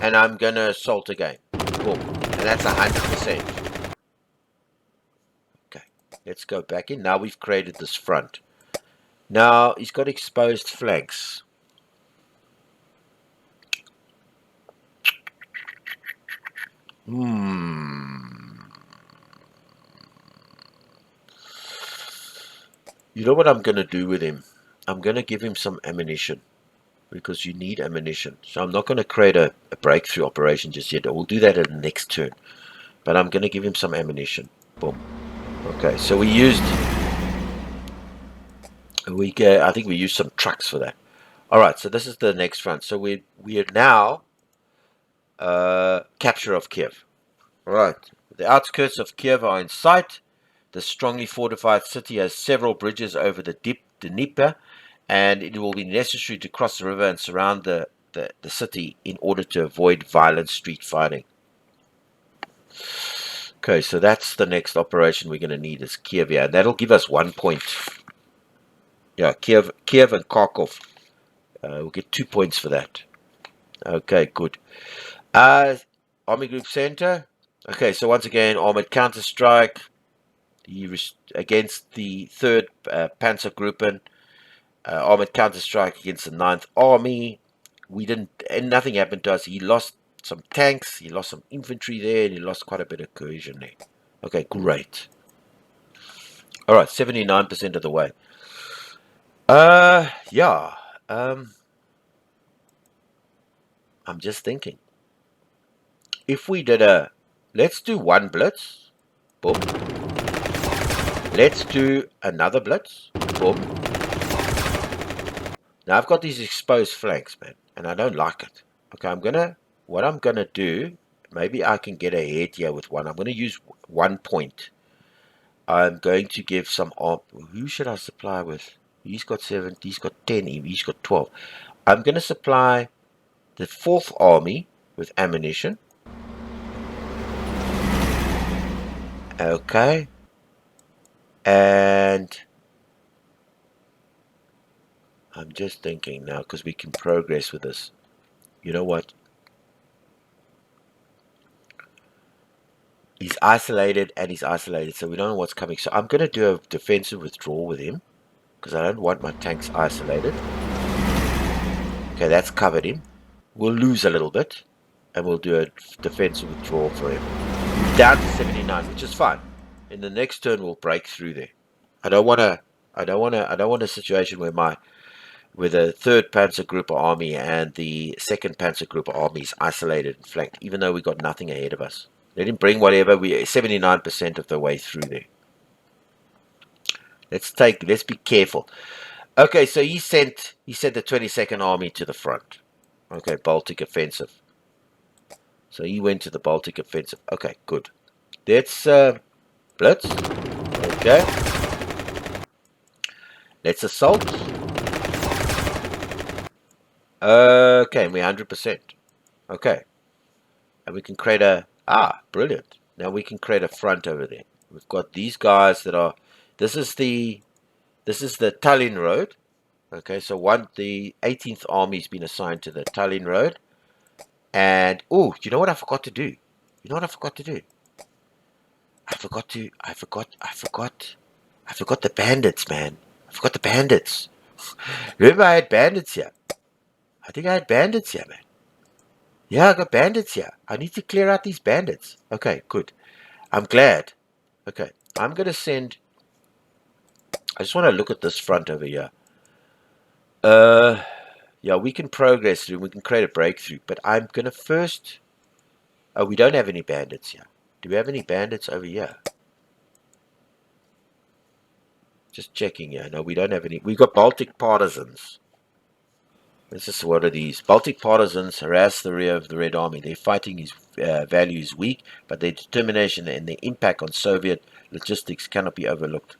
And I'm going to assault again. Boom. And that's 100%. Okay. Let's go back in. Now we've created this front. Now he's got exposed flanks. You know what I'm going to do with him? I'm going to give him some ammunition. Because you need ammunition. So I'm not going to create a breakthrough operation just yet. We'll do that at the next turn. But I'm going to give him some ammunition. Boom. Okay, so I think we used some trucks for that. Alright, so this is the next front. So we are now capture of Kiev. Alright, the outskirts of Kiev are in sight. The strongly fortified city has several bridges over the Dnieper, and it will be necessary to cross the river and surround the city in order to avoid violent street fighting. Okay, so that's the next operation we're going to need is Kiev here. And that'll give us 1 point. Yeah, Kiev and Kharkov. We'll get 2 points for that. Okay, good. Army Group Center. Okay, so once again, armored counter-strike against the 3rd Panzergruppen. Armored counter-strike against the 9th Army. And nothing happened to us. He lost some tanks, he lost some infantry there, and he lost quite a bit of cohesion there. Okay, great. Alright, 79% of the way. Yeah. I'm just thinking. If we did let's do 1 blitz. Boom. Let's do another blitz. Boom. Now I've got these exposed flanks, man, and I don't like it. Okay, what I'm gonna do, maybe I can get ahead here with one. I'm gonna use 1 point. I'm going to give some who should I supply with? He's got 7, he's got 10, he's got 12. I'm gonna supply the 4th army with ammunition. Okay. And I'm just thinking now, because we can progress with this. You know what? He's isolated and he's isolated, so we don't know what's coming. So I'm going to do a defensive withdrawal with him, because I don't want my tanks isolated. Okay, that's covered him. We'll lose a little bit, and we'll do a defensive withdrawal for him. Down to 79, which is fine. In the next turn, we'll break through there. I don't want to. I don't want a situation where my where the third Panzer Group army and the second Panzer Group army is isolated and flanked, even though we got nothing ahead of us. Let him bring whatever. We 79% of the way through there. Let's be careful. Okay, so he sent the 22nd Army to the front. Okay, Baltic offensive. So he went to the Baltic offensive. Okay, good. Let's blitz. Okay, let's assault. Okay, we're 100%. Okay, and we can create brilliant. Now we can create a front over there. We've got these guys that are. This is the Tallinn Road. Okay, so the 18th Army's been assigned to the Tallinn Road. And oh, you know what I forgot to do? You know what I forgot to do? I forgot the bandits, man. I forgot the bandits. Remember I had bandits here. I think I had bandits here, man. Yeah, I got bandits here. I need to clear out these bandits. Okay, good. I'm glad. Okay, I'm gonna send. I just want to look at this front over here. Uh, yeah, we can progress through. We can create a breakthrough. But I'm gonna first. Oh, we don't have any bandits here. Do we have any bandits over here? Just checking here. No, we don't have any. We've got Baltic partisans. This is what are these? Baltic partisans harass the rear of the Red Army. Their fighting value is weak, but their determination and their impact on Soviet logistics cannot be overlooked.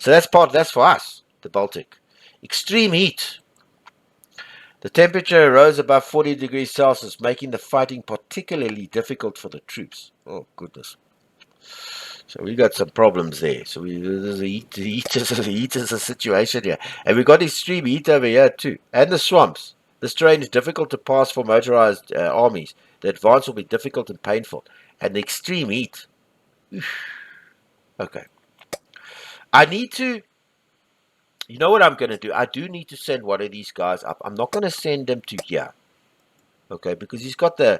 So that's for us, the Baltic. Extreme heat. The temperature rose above 40 degrees Celsius, making the fighting particularly difficult for the troops. Oh, goodness. So we got some problems there. So there's heat is a situation here. And we got extreme heat over here too. And the swamps. This terrain is difficult to pass for motorized armies. The advance will be difficult and painful. And the extreme heat. Okay. I need to, you know what I'm going to do? I do need to send one of these guys up. I'm not going to send them to here. Okay, because but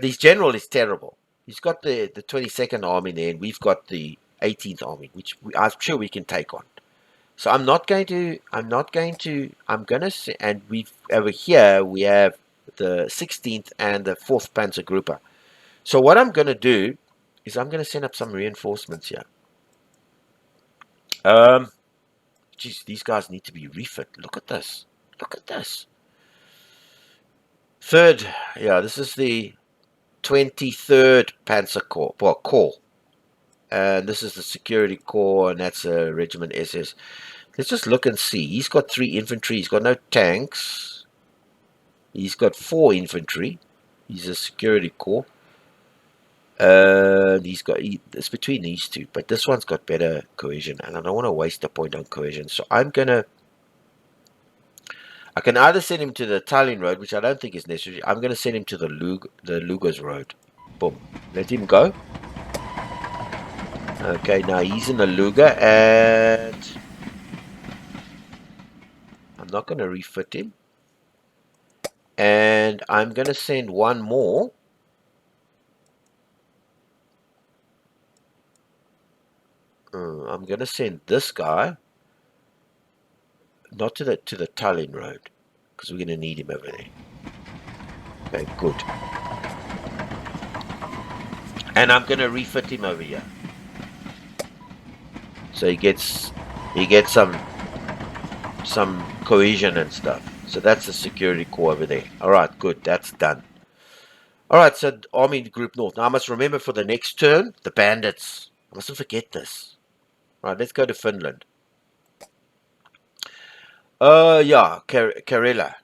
his general is terrible. He's got the 22nd Army there, and we've got the 18th Army, which I'm sure we can take on. So I'm going to say, and over here we have the 16th and the 4th Panzer Grouper. So what I'm going to do is I'm going to send up some reinforcements here. Geez, these guys need to be refit. Look at this. Look at this. Third, yeah, this is the 23rd Panzer Corps, Corps. And this is the Security Corps, and that's a Regiment SS. Let's just look and see. He's got 3 infantry. He's got no tanks. He's got 4 infantry. He's a Security Corps. It's between these two, but this one's got better cohesion, and I don't want to waste a point on cohesion. So I can either send him to the Tallinn Road, which I don't think is necessary. I'm going to send him to the Lugas Road. Boom. Let him go. Okay, now he's in the Luga, and I'm not going to refit him. And I'm going to send one more. I'm going to send this guy, not to the Tallinn Road, because we're going to need him over there. Okay, good. And I'm going to refit him over here, so he gets some cohesion and stuff. So that's the Security Corps over there. All right, good. That's done. All right, so Army Group North. Now I must remember for the next turn, the bandits. I mustn't forget this. All right, let's go to Finland. Yeah, Karelia.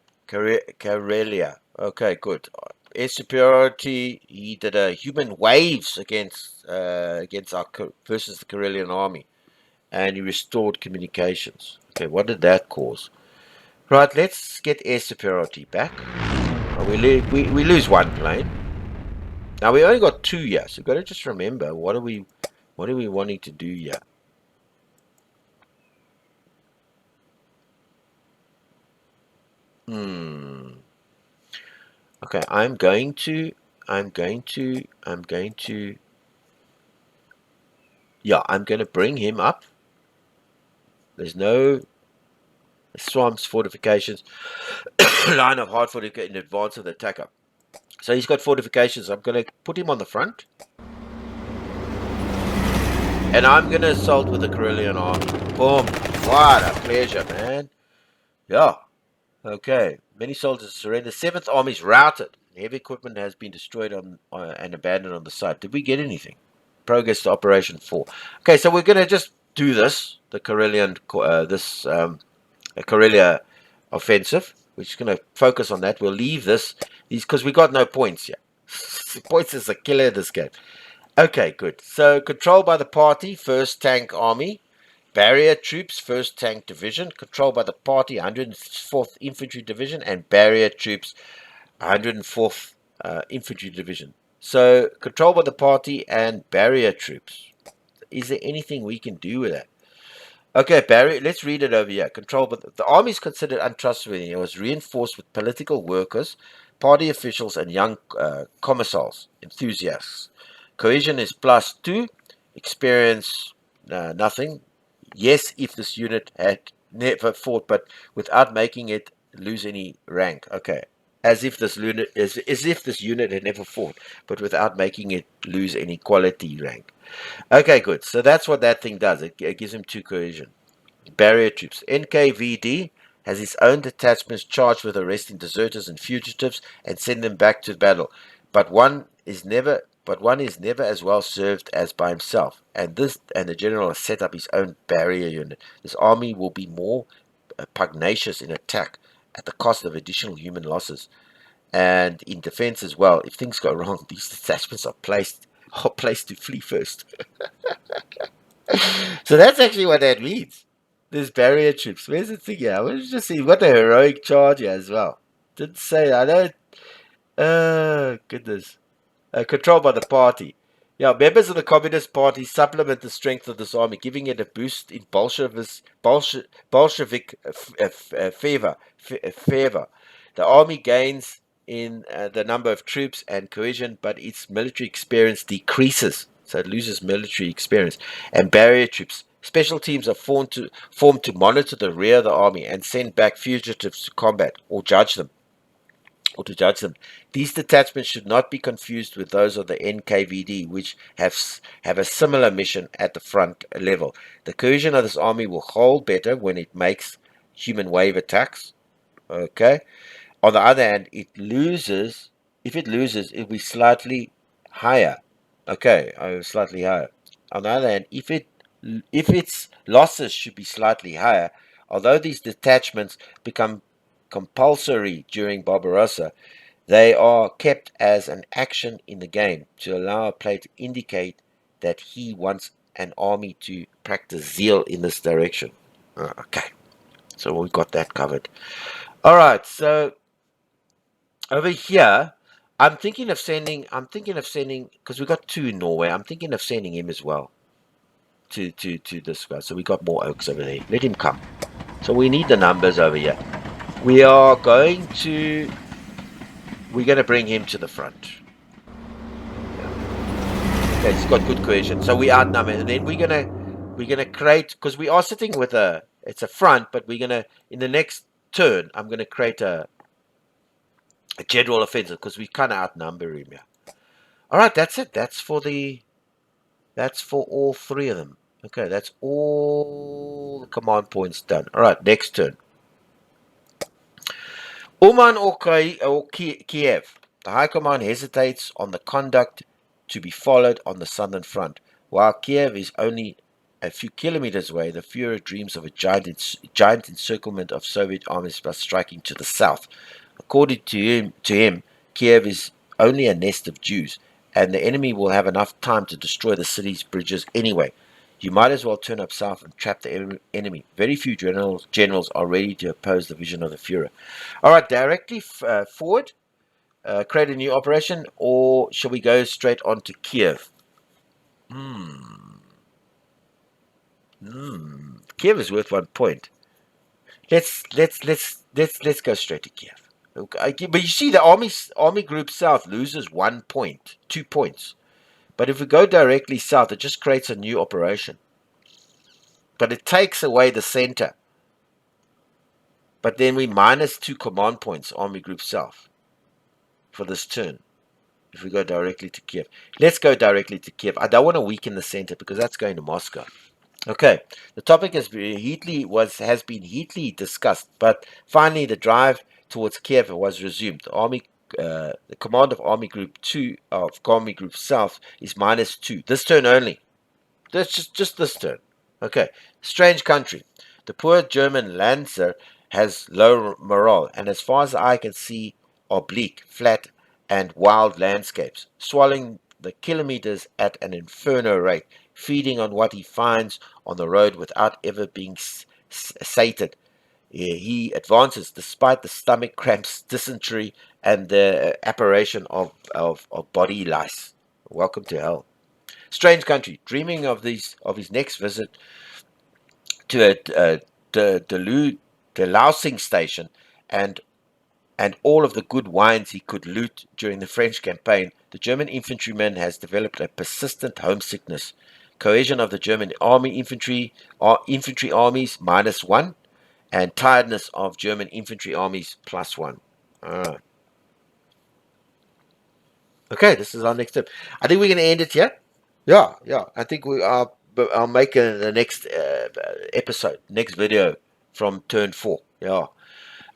Okay, good. Air superiority. He did human waves against our versus the Karelian army, and he restored communications. Okay, what did that cause? Right, let's get air superiority back. We lose one plane. Now we only got 2 here, so we've got to just remember what are we wanting to do here. Okay, I'm going to Yeah, I'm going to bring him up. There's no swamps, fortifications, line of hard fortification in advance of the attacker. So he's got fortifications. I'm going to put him on the front. And I'm going to assault with the Carillion army. Boom. What a pleasure, man. Yeah. Okay. Many soldiers surrender. 7th Army's routed. Heavy equipment has been destroyed and abandoned on the site. Did we get anything? Progress to Operation 4. Okay, so we're going to just do this. The Carillion, Karelia offensive. We're just going to focus on that. We'll leave these because we got no points here. Points is a killer in this game. Okay, good. So controlled by the party, 1st Tank Army. Barrier troops, 1st Tank Division. Controlled by the party, 104th Infantry Division. And barrier troops, 104th Infantry Division. So controlled by the party and barrier troops. Is there anything we can do with that? Okay, Barry, let's read it over here. Control, but the army is considered untrustworthy. It was reinforced with political workers, party officials, and young commissars, enthusiasts. Cohesion is +2. Experience, nothing. Yes, if this unit had never fought, but without making it lose any rank. Okay, as if this unit had never fought, but without making it lose any quality rank. Okay, good. So that's what that thing does. It gives him 2 cohesion. Barrier troops. NKVD has its own detachments charged with arresting deserters and fugitives and send them back to battle. But one is never as well served as by himself. And the general has set up his own barrier unit. This army will be more pugnacious in attack at the cost of additional human losses. And in defense as well. If things go wrong, these detachments are placed to flee first. So that's actually what that means. There's barrier troops. Where's the thing here? Let's just see. What a heroic charge here as well. Didn't say. I don't. Goodness. Controlled by the party. Yeah, members of the Communist Party supplement the strength of this army, giving it a boost in Bolshevik favor. The army gains in the number of troops and cohesion, but its military experience decreases, so it loses military experience. And barrier troops. Special teams are formed to monitor the rear of the army and send back fugitives to combat or judge them. These detachments should not be confused with those of the NKVD, which have a similar mission at the front level. The cohesion of this army will hold better when it makes human wave attacks. Okay. On the other hand, if it loses, it will be slightly higher. Okay, slightly higher. On the other hand, if its losses should be slightly higher, although these detachments become compulsory during Barbarossa, they are kept as an action in the game to allow a player to indicate that he wants an army to practice zeal in this direction. Okay, so we've got that covered. All right, so over here, I'm thinking of sending, because we got 2 in Norway. I'm thinking of sending him as well to this guy. So we got more oaks over there. Let him come. So we need the numbers over here. We're going to bring him to the front. Okay, he's got good cohesion. So we outnumber, and then we're gonna create, because we are sitting with it's a front, but we're gonna, in the next turn, I'm gonna create a general offensive because we kind of outnumber him here. All right, that's it. That's for all 3 of them. Okay, that's all the command points done. All right, next turn. Uman or Kiev. The High Command hesitates on the conduct to be followed on the southern front. While Kiev is only a few kilometers away, the Führer dreams of a giant encirclement of Soviet armies by striking to the south. According to him, Kiev is only a nest of Jews, and the enemy will have enough time to destroy the city's bridges anyway. You might as well turn up south and trap the enemy. Very few generals are ready to oppose the vision of the Führer. All right, directly forward, create a new operation, or shall we go straight on to Kiev? Kiev is worth 1 point. Let's go straight to Kiev. Okay, but you see, the army group south loses 1 point, 2 points, But if we go directly south, it just creates a new operation. But it takes away the center. But then we -2 command points, Army Group South, for this turn. If we go directly to Kiev. Let's go directly to Kiev. I don't want to weaken the center because that's going to Moscow. Okay, the topic has been heatedly discussed, but finally the drive towards Kiev was resumed. The command of Army Group 2 of Army Group South is -2. This turn only. That's just this turn. Okay. Strange country. The poor German Lancer has low morale, and as far as the eye can see, are bleak, flat, and wild landscapes, swallowing the kilometers at an inferno rate, feeding on what he finds on the road without ever being sated. He advances despite the stomach cramps, dysentery, and the apparition of body lice. Welcome to hell. Strange country, dreaming of his next visit to a delousing station and all of the good wines he could loot during the French campaign, the German infantryman has developed a persistent homesickness. Cohesion of the German infantry armies -1, and tiredness of German infantry armies +1. Alright. Okay, this is our next step. I think we're going to end it here. Yeah, yeah. I think we are. But I'll make the next episode, next video from turn 4. Yeah,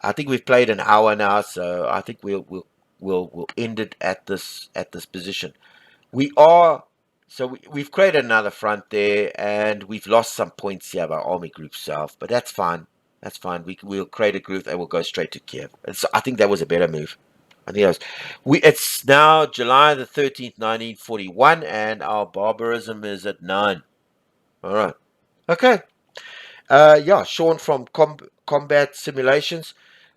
I think we've played an hour now, so I think we'll end it at this position. We've created another front there, and we've lost some points here by Army Group South, but that's fine. That's fine. We'll create a group and we'll go straight to Kiev. And so I think that was a better move. I think that was. It's now July the 13th, 1941, and our barbarism is at 9. All right. Okay. Yeah, Sean from Combat Simulations.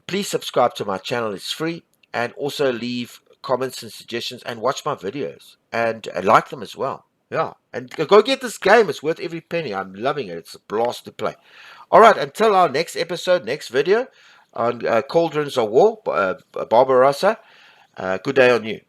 Please subscribe to my channel. It's free. And also leave comments and suggestions and watch my videos. And like them as well. Yeah. And go get this game. It's worth every penny. I'm loving it. It's a blast to play. All right. Until our next episode, next video on Cauldrons of War, Barbarossa. Good day on you.